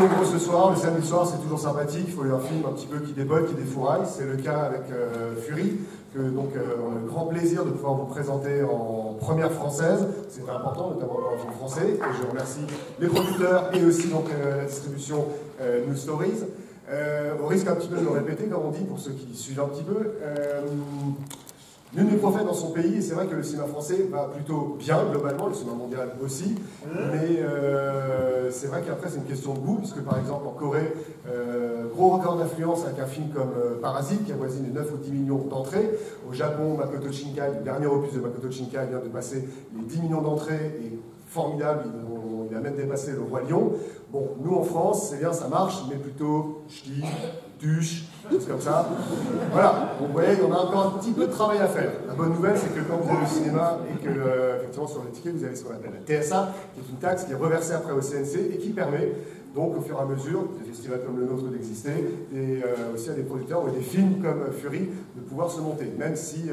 en gros ce soir, le samedi soir c'est toujours sympathique, il faut un film un petit peu qui débotte, qui défouraille, c'est le cas avec Fury, que donc on a le grand plaisir de pouvoir vous présenter en première française, c'était important notamment dans un film français, et je remercie les producteurs et aussi donc la distribution New Stories. Au risque un petit peu de le répéter comme on dit pour ceux qui suivent un petit peu, nul n'est prophète dans son pays, et c'est vrai que le cinéma français va plutôt bien, globalement, le cinéma mondial aussi, mais c'est vrai qu'après c'est une question de goût, puisque par exemple en Corée, gros record d'affluence avec un film comme Parasite, qui avoisine les 9 ou 10 millions d'entrées. Au Japon, Makoto Shinkai, le dernier opus de Makoto Shinkai vient de passer les 10 millions d'entrées, et formidable, il a même dépassé le Roi Lion. Bon, nous en France, c'est bien, ça marche, mais plutôt ch'ti, tuche, choses comme ça. Voilà, donc vous voyez, on a encore un petit peu de travail à faire. La bonne nouvelle, c'est que quand vous allez au cinéma et que, effectivement, sur le ticket, vous avez ce qu'on appelle la TSA, qui est une taxe qui est reversée après au CNC et qui permet, donc, au fur et à mesure, des festivals comme le nôtre d'exister, et aussi à des producteurs ou à des films comme Fury de pouvoir se monter. Même si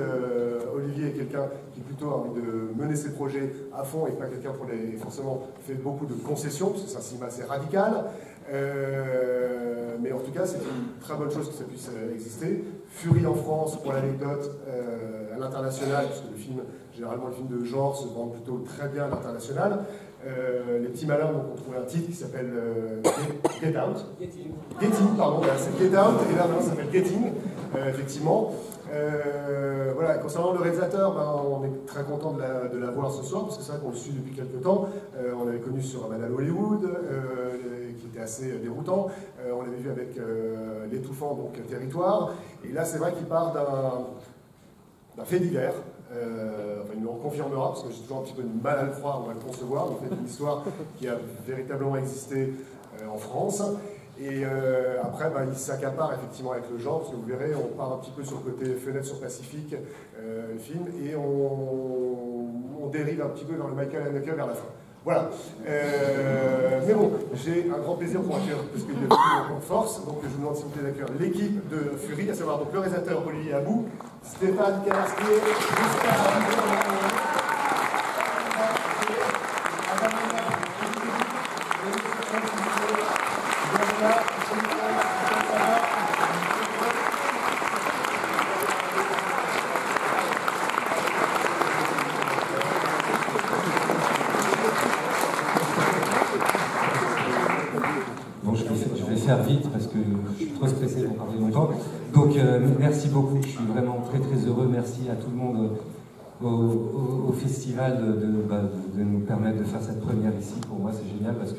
Olivier est quelqu'un qui plutôt a envie de mener ses projets à fond et pas quelqu'un pour les forcément fait beaucoup de concessions, parce que c'est un cinéma assez radical. Mais en tout cas, c'est une très bonne chose que ça puisse exister. Fury en France, pour l'anecdote, à l'international, puisque le film, généralement le film de genre, se vend plutôt très bien à l'international. Les petits malins donc, ont trouvé un titre qui s'appelle Get Out. Getting, pardon, voilà, c'est Get Out, et là maintenant ça s'appelle Getting, effectivement. Voilà, concernant le réalisateur, ben, on est très content de la voir ce soir, parce que c'est vrai qu'on le suit depuis quelques temps. On l'avait connu sur Madame Hollywood, qui était assez déroutant. On l'avait vu avec l'étouffant, donc Territoire. Et là, c'est vrai qu'il part d'un fait divers. Enfin, il nous le confirmera, parce que j'ai toujours un petit peu de mal à le croire ou à le concevoir. En fait, une histoire qui a véritablement existé en France. Et après, bah, il s'accapare effectivement avec le genre, parce que vous verrez, on part un petit peu sur le côté Fenêtre sur Pacifique, le film, et on dérive un petit peu vers le Michael Haneke vers la fin. Voilà. Mais bon, j'ai un grand plaisir pour accueillir, parce qu'il est venu en force, donc je vous demande s'il vous plaît d'accueillir l'équipe de Fury, à savoir donc le réalisateur Olivier Abou, Stéphane Canarskier, vite parce que je suis trop stressé pour parler longtemps. Donc merci beaucoup, je suis vraiment très très heureux. Merci à tout le monde au festival de nous permettre de faire cette première ici. Pour moi c'est génial parce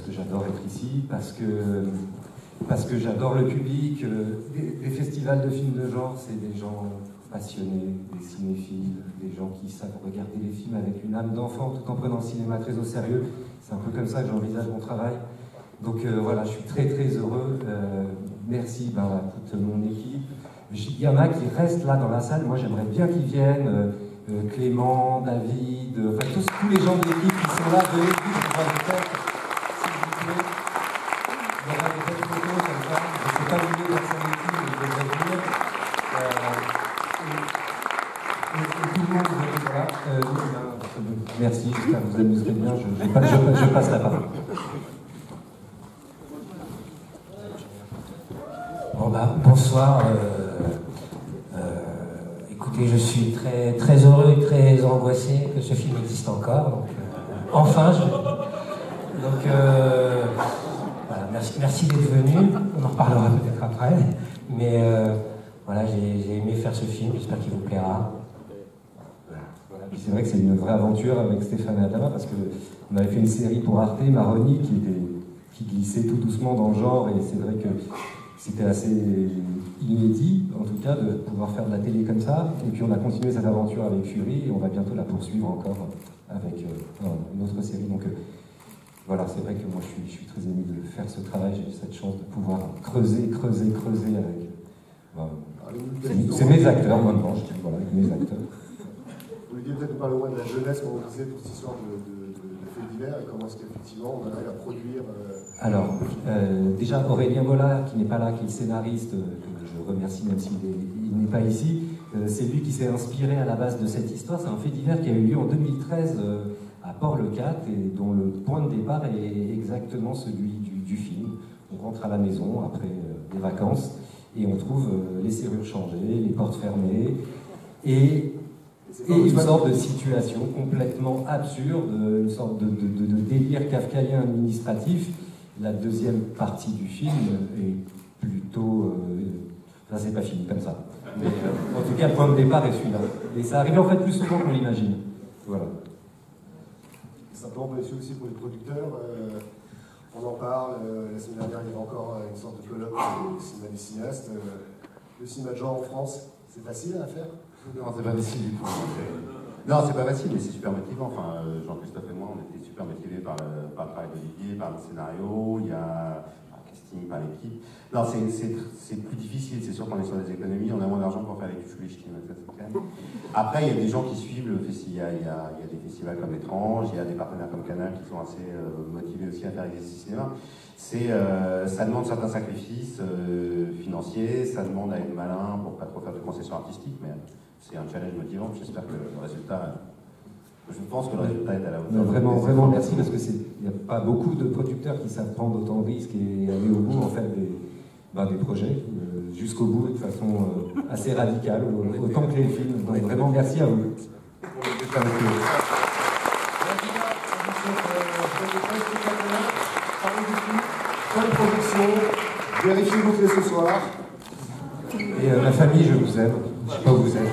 que j'adore être ici, parce que j'adore le public. Les festivals de films de genre, c'est des gens passionnés, des cinéphiles, des gens qui savent regarder les films avec une âme d'enfant tout en prenant le cinéma très au sérieux. C'est un peu comme ça que j'envisage mon travail. Donc voilà, je suis très très heureux. Merci à toute mon équipe. Il y en a qui restent là dans la salle. Moi j'aimerais bien qu'ils viennent. Clément, David, enfin tous les gens de l'équipe qui sont là, venez vite, on va le faire, s'il vous plaît. Il y aura des belles photos comme ça. Je ne sais pas où les personnes d'équipe, mais je devrais venir. Et tout le monde voilà. Merci, j'espère que vous amuserez bien. Je passe la parole. Bon bonsoir. Écoutez, je suis très, très heureux et très angoissé que ce film existe encore. Donc, enfin, donc voilà, merci d'être venu. On en reparlera peut-être après. Mais voilà, j'ai aimé faire ce film. J'espère qu'il vous plaira. Voilà. Puis c'est vrai que c'est une vraie aventure avec Stéphane et Adama parce qu'on avait fait une série pour Arte, Maroni, qui glissait tout doucement dans le genre, et c'est vrai que c'était assez inédit, en tout cas, de pouvoir faire de la télé comme ça. Et puis on a continué cette aventure avec Fury, et on va bientôt la poursuivre encore avec une autre série. Donc voilà, c'est vrai que moi je suis très ému de faire ce travail. J'ai eu cette chance de pouvoir creuser avec... c'est mes acteurs maintenant, je dis, voilà, mes acteurs. Vous vouliez peut-être nous parler au moins de la jeunesse, comme on disait, pour cette histoire de faits divers, et comment est-ce qu'effectivement on arrive à produire... Alors, déjà Aurélien Mola, qui n'est pas là, qui est le scénariste, que je remercie même s'il n'est pas ici, c'est lui qui s'est inspiré à la base de cette histoire. C'est un fait divers qui a eu lieu en 2013 à Port-le-Cat et dont le point de départ est exactement celui du film. On rentre à la maison après des vacances et on trouve les serrures changées, les portes fermées et une sorte de situation complètement absurde, une sorte de délire kafkaïen administratif. La deuxième partie du film est plutôt... ça, c'est pas fini comme ça. Mais en tout cas, le point de départ est celui-là. Et ça arrive en fait plus souvent qu'on l'imagine. Voilà. Simplement, aussi pour les producteurs, on en parle. La semaine dernière, il y avait encore une sorte de colloque au cinéma des cinéastes. Le cinéma de genre en France, c'est facile à faire? Non, c'est pas facile du tout. Non, c'est pas facile, mais c'est super motivant. Enfin, Jean-Christophe et moi, on était super motivés par le travail d'Olivier, par le scénario, il y a un casting, par l'équipe. Non, c'est plus difficile, c'est sûr qu'on est sur des économies, on a moins d'argent pour faire les Kufulichtim, ça c'est clair. Après, il y a des gens qui suivent le festival, il y a des festivals comme Étrange, il y a des partenaires comme Canal qui sont assez motivés aussi à faire exister le cinéma. Ça demande certains sacrifices financiers, ça demande à être malin pour pas trop faire de concessions artistiques, mais c'est un challenge motivant. J'espère que le résultat, je pense que le résultat est à la hauteur. Vraiment, vraiment merci, parce qu'il n'y a pas beaucoup de producteurs qui savent prendre autant de risques et aller au bout en fait des projets, jusqu'au bout de façon assez radicale, autant que les films. Donc vraiment merci à vous. Bonne production, vérifiez-vous que ce soir. Et ma famille, je vous aime. Je sais pas où vous êtes.